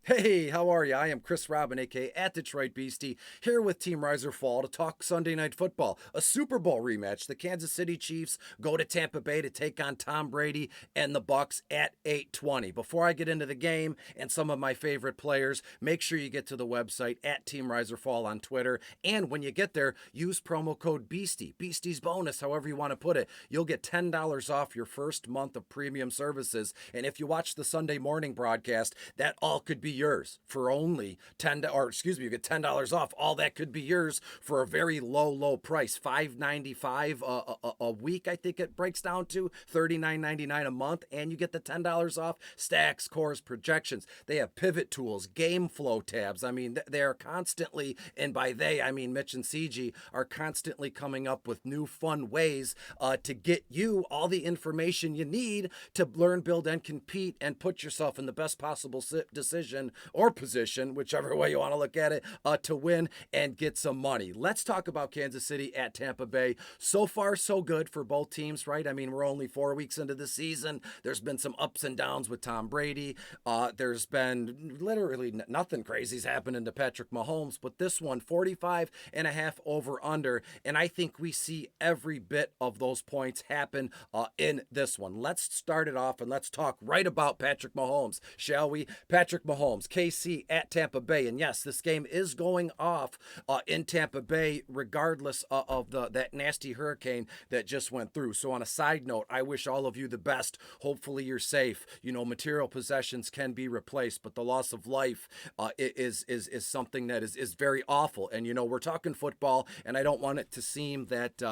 Hey, how are you? I am Chris Robin, aka at Detroit Beastie, here with Team Riser Fall to talk Sunday Night Football, a Super Bowl rematch. The Kansas City Chiefs go to Tampa Bay to take on Tom Brady and the Bucks at 8:20. Before I get into the game and some of my favorite players, make sure you get to the website at Team Riser Fall on Twitter. And when you get there, use promo code Beastie, Beastie's bonus, however you want to put it. You'll get $10 off your first month of premium services. And if you watch the Sunday morning broadcast, that all could be yours for only you get $10 off. All that could be yours for a very low price, $5.95 a week. I think it breaks down to $39.99 a month, and you get the $10 off stacks, cores, projections. They have pivot tools, game flow tabs. I mean, they are constantly, and by they I mean Mitch and CG, are constantly coming up with new fun ways to get you all the information you need to learn, build, and compete and put yourself in the best possible decision or position, whichever way you want to look at it, to win and get some money. Let's talk about Kansas City at Tampa Bay. So far, so good for both teams, right? I mean, we're only 4 weeks into the season. There's been some ups and downs with Tom Brady. There's been literally nothing crazy's happening to Patrick Mahomes, but this one, 45.5 over under, and I think we see every bit of those points happen in this one. Let's start it off and let's talk right about Patrick Mahomes, shall we? Patrick Mahomes, KC at Tampa Bay, and yes, this game is going off in Tampa Bay, regardless of that nasty hurricane that just went through. So on a side note, I wish all of you the best. Hopefully you're safe. You know, material possessions can be replaced, but the loss of life is something that is very awful. And you know, we're talking football, and I don't want it to seem that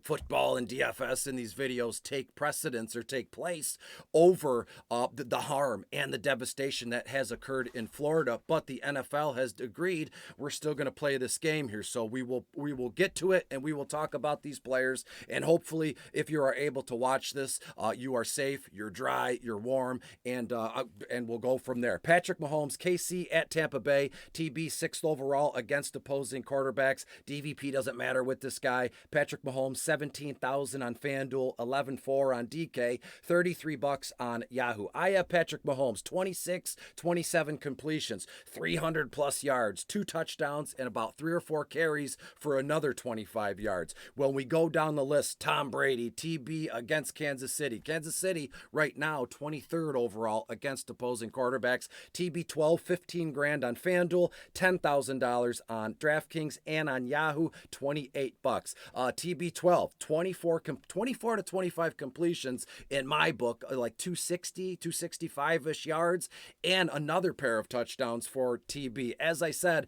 football and DFS in these videos take precedence or take place over the harm and the devastation that has occurred in Florida. But the NFL has agreed we're still going to play this game here, so we will get to it, and we will talk about these players. And hopefully, if you are able to watch this, you are safe, you're dry, you're warm, and we'll go from there. Patrick Mahomes, KC at Tampa Bay, TB 6th overall against opposing quarterbacks. DVP doesn't matter with this guy. Patrick Mahomes, 17,000 on FanDuel, 11.4 on DK, $33 on Yahoo. I have Patrick Mahomes, 27 completions, 300 plus yards, 2 touchdowns, and about 3 or 4 carries for another 25 yards. When we go down the list, Tom Brady, TB against Kansas City. Kansas City right now, 23rd overall against opposing quarterbacks. TB 12, 15 grand on FanDuel, $10,000 on DraftKings, and on Yahoo, $28. TB 12, 24 to 25 completions in my book, like 260, 265-ish yards, and another pair of touchdowns for TB. As I said,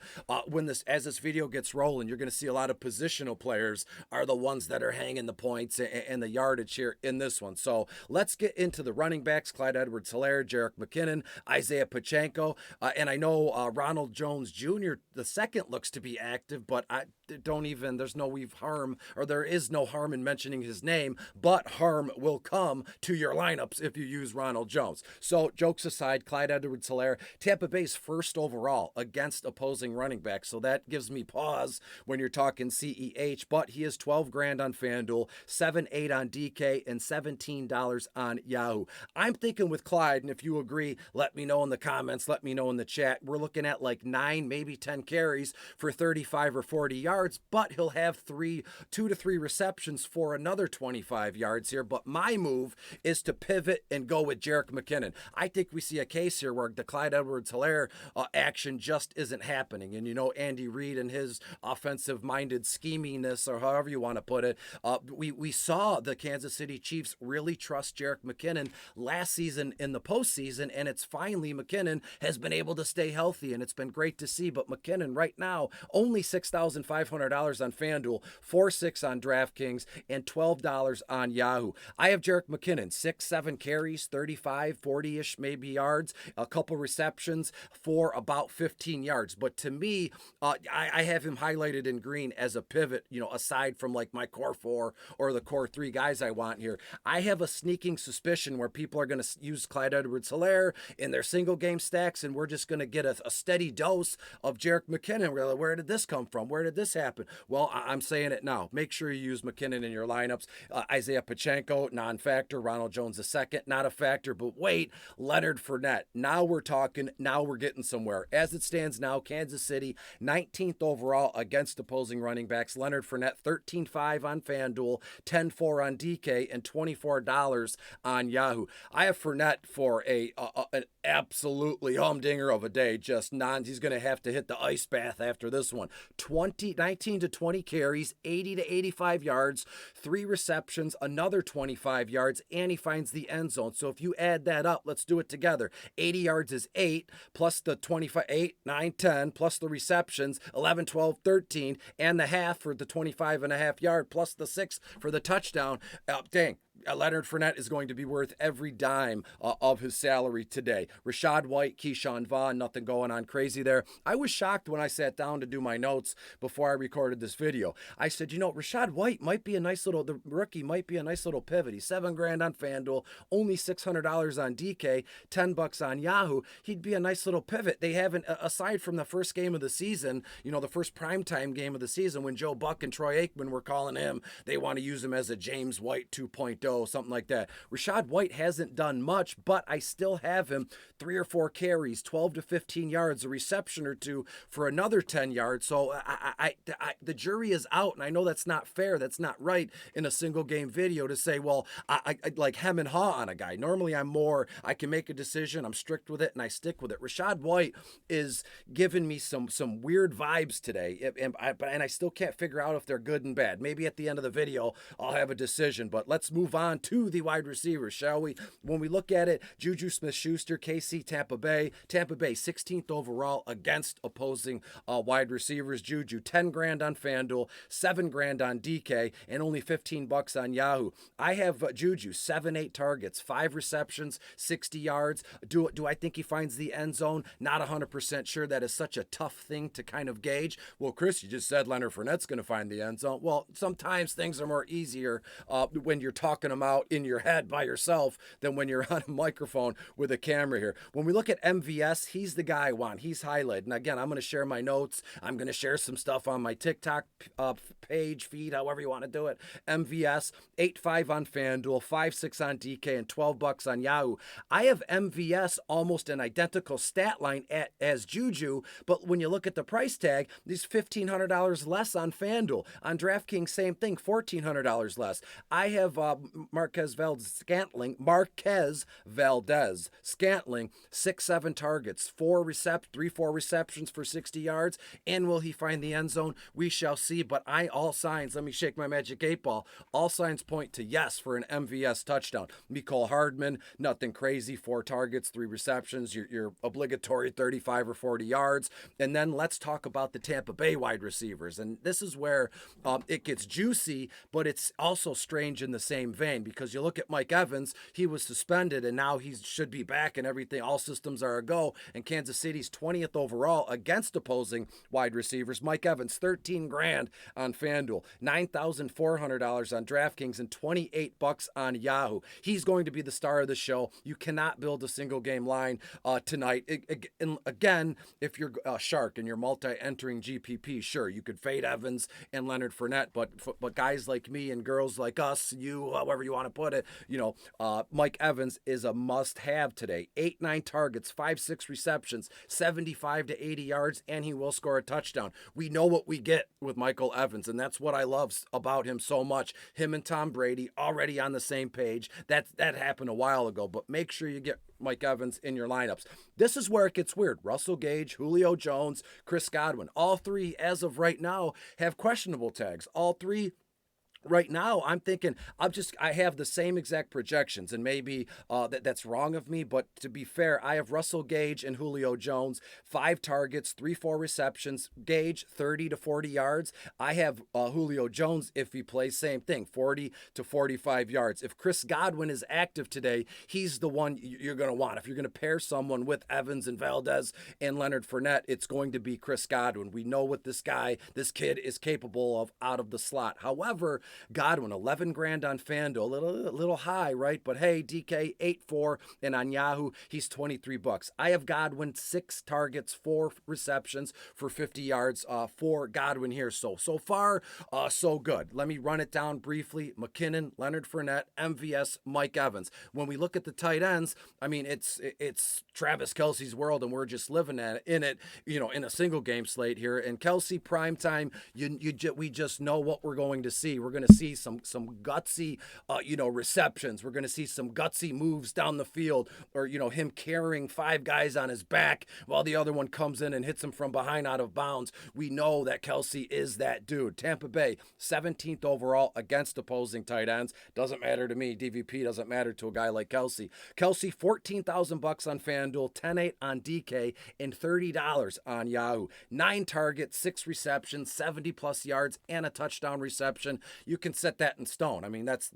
as this video gets rolling, you're going to see a lot of positional players are the ones that are hanging the points and the yardage here in this one. So let's get into the running backs: Clyde Edwards-Helaire, Jerick McKinnon, Isaiah Pacheco, and I know Ronald Jones Jr. the second looks to be active, but there is no harm in mentioning his name, but harm will come to your lineups if you use Ronald Jones. So jokes aside, Clyde Edwards-Helaire, Tampa Bay's 1st overall against opposing running backs, so that gives me pause when you're talking CEH, but he is 12 grand on FanDuel, 7.8 on DK, and $17 on Yahoo. I'm thinking with Clyde, and if you agree, let me know in the comments, let me know in the chat. We're looking at like 9, maybe 10 carries for 35 or 40 yards, but he'll have 2 to 3 receptions for another 25 yards here. But my move is to pivot and go with Jerick McKinnon. I think we see a case here where the Clyde Edwards-Helaire action just isn't happening. And you know, Andy Reid and his offensive-minded scheminess, or however you want to put it, we saw the Kansas City Chiefs really trust Jerick McKinnon last season in the postseason, and it's finally McKinnon has been able to stay healthy, and it's been great to see. But McKinnon right now, only $6,500 on FanDuel, 4.6 on DraftKings, and $12 on Yahoo. I have Jerick McKinnon, 6-7 carries, 35, 40-ish maybe yards, a couple receptions for about 15 yards. But to me, I have him highlighted in green as a pivot, aside from like my core 4 or the core 3 guys I want here. I have a sneaking suspicion where people are going to use Clyde Edwards-Helaire in their single game stacks, and we're just going to get a steady dose of Jerick McKinnon. Where did this come from? Where did this happen? Well, I'm saying it now. Make sure you use McKinnon in your lineups. Isaiah Pacheco, non-factor. Ronald Jones II, not a factor. But wait, Leonard Fournette. Now we're talking. Now we're getting somewhere. As it stands now, Kansas City, 19th overall against opposing running backs. Leonard Fournette, 13.5 on FanDuel, 10.4 on DK, and $24 on Yahoo. I have Fournette for an absolutely humdinger of a day. Just he's going to have to hit the ice bath after this one. 19 to 20 carries, 80 to 85 yards, 3 receptions, another 25 yards, and he finds the end zone. So if you add that up, let's do it together. 80 yards is 8, plus the 25, 8, 9, 10, plus the receptions, 11, 12, 13, and the half for the 25.5 yard, plus the 6 for the touchdown. Dang. Leonard Fournette is going to be worth every dime of his salary today. Rachaad White, Keyshawn Vaughn, nothing going on crazy there. I was shocked when I sat down to do my notes before I recorded this video. I said, Rachaad White might be the rookie might be a nice little pivot. He's $7,000 on FanDuel, only $600 on DK, $10 on Yahoo. He'd be a nice little pivot. They haven't, aside from the first game of the season, the first primetime game of the season when Joe Buck and Troy Aikman were calling him, they want to use him as a James White 2.0. Something like that. Rachaad White hasn't done much, but I still have him 3 or 4 carries, 12 to 15 yards, a reception or 2 for another 10 yards. So the jury is out, and I know that's not fair. That's not right in a single game video to say, well, I like hem and haw on a guy. Normally I can make a decision, I'm strict with it, and I stick with it. Rachaad White is giving me some weird vibes today, and I still can't figure out if they're good and bad. Maybe at the end of the video, I'll have a decision, but let's move on to the wide receivers, shall we? When we look at it, Juju Smith-Schuster, KC, Tampa Bay, 16th overall against opposing wide receivers. Juju, $10,000 on FanDuel, $7,000 on DK, and only $15 on Yahoo. I have Juju, 7-8 targets, 5 receptions, 60 yards. Do I think he finds the end zone? Not 100% sure. That is such a tough thing to kind of gauge. Well, Chris, you just said Leonard Fournette's going to find the end zone. Well, sometimes things are more easier when you're talking them out in your head by yourself than when you're on a microphone with a camera here. When we look at MVS, he's the guy I want. He's highlighted. And again, I'm going to share my notes. I'm going to share some stuff on my TikTok page, feed, however you want to do it. MVS, 8.5 on FanDuel, 5.6 on DK, and $12 on Yahoo. I have MVS almost an identical stat line as Juju, but when you look at the price tag, he's $1,500 less on FanDuel. On DraftKings, same thing, $1,400 less. I have Marquez Valdez-Scantling, 6-7 targets, 3-4 receptions for 60 yards. And will he find the end zone? We shall see. But all signs, let me shake my magic 8-ball. All signs point to yes for an MVS touchdown. Mecole Hardman, nothing crazy, 4 targets, 3 receptions, your obligatory 35 or 40 yards. And then let's talk about the Tampa Bay wide receivers. And this is where it gets juicy, but it's also strange in the same vein, because you look at Mike Evans, he was suspended and now he should be back and everything, all systems are a go, and Kansas City's 20th overall against opposing wide receivers. Mike Evans, $13,000 on FanDuel, $9,400 on DraftKings, and $28 on Yahoo. He's going to be the star of the show. You cannot build a single game line tonight. And again, if you're a shark and you're multi-entering GPP, sure, you could fade Evans and Leonard Fournette, but guys like me and girls like us, you, however you want to put it, Mike Evans is a must-have today. 8-9 targets, 5-6 receptions, 75 to 80 yards, and he will score a touchdown. We know what we get with Michael Evans, and that's what I love about him so much. Him and Tom Brady already on the same page. That happened a while ago, but make sure you get Mike Evans in your lineups. This is where it gets weird. Russell Gage, Julio Jones, Chris Godwin. All three, as of right now, have questionable tags. All three right now, I'm thinking I have the same exact projections, and maybe that's wrong of me, but to be fair, I have Russell Gage and Julio Jones, 5 targets, 3-4 receptions. Gage, 30 to 40 yards. I have Julio Jones, if he plays, same thing, 40 to 45 yards. If Chris Godwin is active today, he's the one you're going to want. If you're going to pair someone with Evans and Valdez and Leonard Fournette, it's going to be Chris Godwin. We know what this kid is capable of out of the slot. However, Godwin, 11 grand on FanDuel, a little high, right? But hey, DK 8-4, and on Yahoo, he's 23 bucks. I have Godwin 6 targets, 4 receptions for 50 yards for Godwin here. So far, so good. Let me run it down briefly. McKinnon, Leonard Fournette, MVS, Mike Evans. When we look at the tight ends, I mean, it's Travis Kelce's world, and we're just living in it, in a single game slate here. And Kelce primetime, we just know what we're going to see. We're going to see some gutsy, receptions. We're going to see some gutsy moves down the field, or him carrying 5 guys on his back while the other one comes in and hits him from behind out of bounds. We know that Kelce is that dude. Tampa Bay, 17th overall against opposing tight ends. Doesn't matter to me. DVP doesn't matter to a guy like Kelce. Kelce, 14,000 bucks on FanDuel, 10-8 on DK, and $30 on Yahoo. 9 targets, 6 receptions, 70 plus yards, and a touchdown reception. You can set that in stone. I mean, that's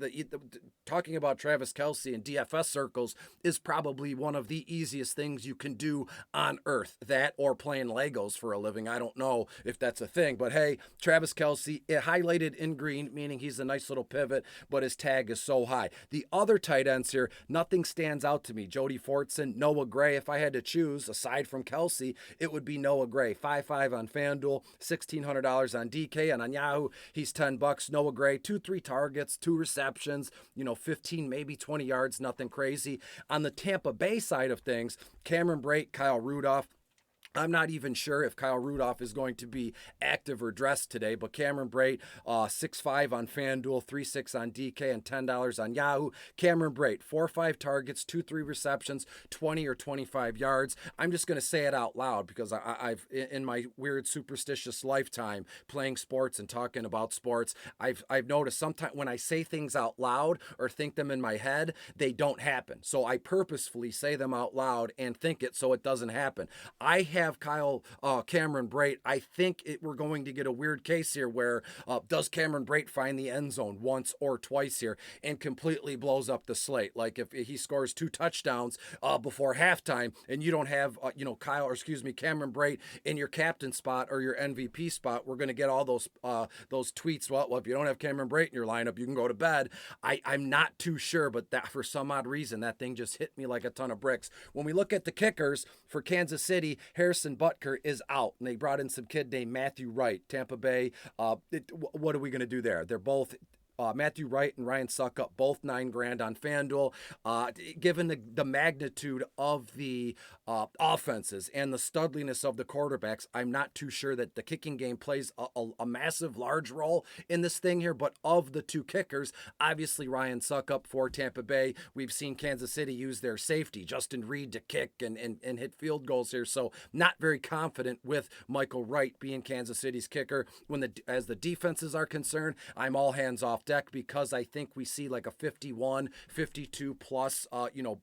talking about Travis Kelce in DFS circles is probably one of the easiest things you can do on earth. That or playing Legos for a living. I don't know if that's a thing, but hey, Travis Kelce, highlighted in green, meaning he's a nice little pivot, but his tag is so high. The other tight ends here, nothing stands out to me. Jody Fortson, Noah Gray. If I had to choose, aside from Kelce, it would be Noah Gray. 5-5 on FanDuel, $1,600 on DK, and on Yahoo, he's 10 bucks. Noah Gray, 2-3 targets, 2 receptions, 15, maybe 20 yards, nothing crazy. On the Tampa Bay side of things, Cameron Brate, Kyle Rudolph. I'm not even sure if Kyle Rudolph is going to be active or dressed today, but Cameron Brate, 6-5 on FanDuel, 3-6 on DK, and $10 on Yahoo. Cameron Brate, 4-5 targets, 2-3 receptions, 20 or 25 yards. I'm just going to say it out loud because I've, in my weird superstitious lifetime playing sports and talking about sports, I've noticed sometimes when I say things out loud or think them in my head, they don't happen. So I purposefully say them out loud and think it so it doesn't happen. I have Cameron Brate. I think we're going to get a weird case here where does Cameron Brate find the end zone once or twice here and completely blows up the slate? Like if he scores 2 touchdowns before halftime and you don't have Cameron Brate in your captain spot or your MVP spot, we're going to get all those tweets. Well, if you don't have Cameron Brate in your lineup, you can go to bed. I'm not too sure, but that for some odd reason that thing just hit me like a ton of bricks. When we look at the kickers for Kansas City, Harrison Butker is out, and they brought in some kid named Matthew Wright. Tampa Bay, what are we going to do there? They're both Matthew Wright and Ryan Suckup, both $9 grand on FanDuel. Given the magnitude of the offenses and the studliness of the quarterbacks, I'm not too sure that the kicking game plays a massive, large role in this thing here. But of the 2 kickers, obviously Ryan Suckup for Tampa Bay. We've seen Kansas City use their safety, Justin Reed, to kick and hit field goals here. So not very confident with Michael Wright being Kansas City's kicker. As the defenses are concerned, I'm all hands off deck because I think we see like a 51, 52 plus,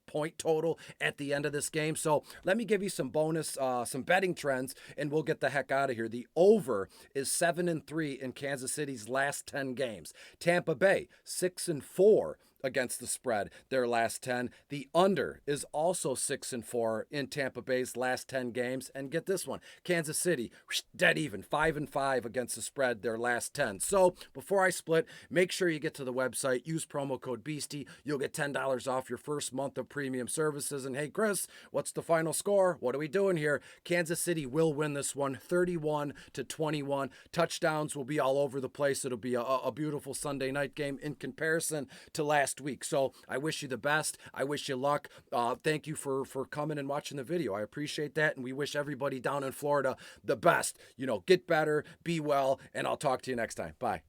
point total at the end of this game. So let me give you some bonus, some betting trends, and we'll get the heck out of here. The over is 7-3 in Kansas City's last 10 games. Tampa Bay, 6-4 against the spread their last 10. The under is also 6-4 in Tampa Bay's last 10 games. And get this one, Kansas City, dead even, 5-5 against the spread their last 10. So before I split, make sure you get to the website, use promo code Beastie. You'll get $10 off your first month of premium services. And hey, Chris, what's the final score? What are we doing here? Kansas City will win this one, 31-21. Touchdowns will be all over the place. It'll be a beautiful Sunday night game in comparison to last week. So I wish you the best. I wish you luck. Thank you for coming and watching the video. I appreciate that. And we wish everybody down in Florida the best. Get better, be well, and I'll talk to you next time. Bye.